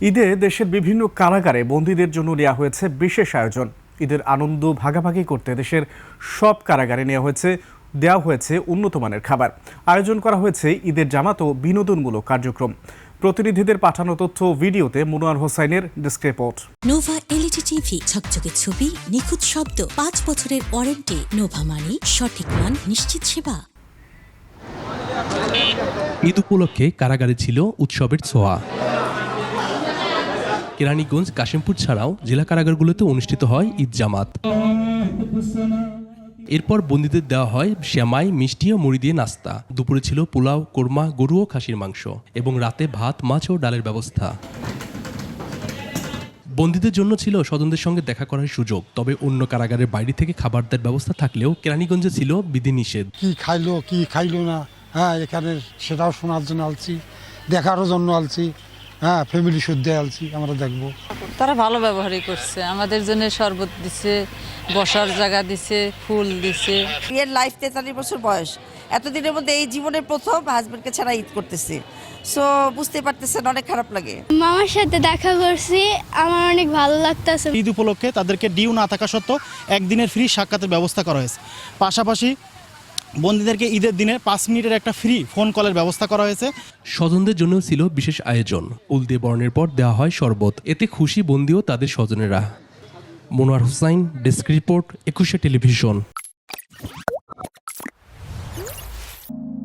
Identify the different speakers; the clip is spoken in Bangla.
Speaker 1: ঈদে দেশের বিভিন্ন কারাগারে বন্দীদের জন্য নেওয়া হয়েছে বিশেষ আয়োজন। ঈদের আনন্দ ভাগাভাগি করতে দেশের সব কারাগারে দেওয়া হয়েছে উন্নত মানের খাবার। আয়োজন করা হয়েছে ঈদের জামাত ও বিনোদনমূলক কার্যক্রম। প্রতিনিধিদের পাঠানো তথ্য ভিডিওতে মনোয়ার হোসাইনের desk report.
Speaker 2: Nova LED TV, ঝকঝকে ছবি, নিখুঁত শব্দ, 5 বছরের ওয়ারেন্টি। নোভা মানে সঠিক মান, নিশ্চিত সেবা।
Speaker 3: ঈদ উপলক্ষে কারাগারে ছিল উৎসবের ছোঁয়া। কেরানীগঞ্জ, কাশিমপুর ছাড়াও জেলা কারাগারগুলোতে অনুষ্ঠিত হয় ঈদ জামাত। এরপর বন্দীদের দেওয়া হয় সেমাই, মিষ্টি ও মুড়ি দিয়ে নাস্তা। দুপুরে ছিল পোলাও, কোরমা, গরু ও খাসির মাংস এবং রাতে ভাত, মাছ ও ডালের ব্যবস্থা। বন্দীদের জন্য ছিল স্বজনদের সঙ্গে দেখা করার সুযোগ। তবে অন্য কারাগারের বাইরে থেকে খাবার দেওয়ার ব্যবস্থা থাকলেও কেরানীগঞ্জে ছিল বিধিনিষেধ।
Speaker 4: কি খাইলো না, এখানে সেটাও শোনার জন্য আলছি, দেখারও জন্য আলছি, ফ্যামিলি শুদ্ধে আলছি, আমরা দেখবো।
Speaker 5: তারা ভালো ব্যবহারই করছে, আমাদের জন্য শরবত দিছে, বসার জায়গা দিছে, ফুল দিছে।
Speaker 6: এর লাইফ 43 বছর বয়স, এতদিনের মধ্যে এই জীবনের প্রথম হাজবেন্ডকে ছাড়া ঈদ করতেছে। সো বুঝতে পারতেছেন, অনেক খারাপ লাগে।
Speaker 7: মামার সাথে দেখা করছি, আমার অনেক ভালো লাগতেছে।
Speaker 8: ঈদ উপলক্ষে তাদেরকে ডিউ না থাকা সত্ত্বেও একদিনের ফ্রি সাক্ষাতের ব্যবস্থা করা হয়েছে। পাশাপাশি বন্দীদেরকে ঈদের দিনে 5 মিনিটের একটা ফ্রি ফোন কলের ব্যবস্থা করা হয়েছে।
Speaker 3: স্বজনদের জন্য ছিল বিশেষ আয়োজন। উল দিয়ে বরণের পর দেওয়া হয় শরবত। এতে খুশি বন্দী ও তাদের স্বজনেরা। Monowar Hossain, desk report, 21 television.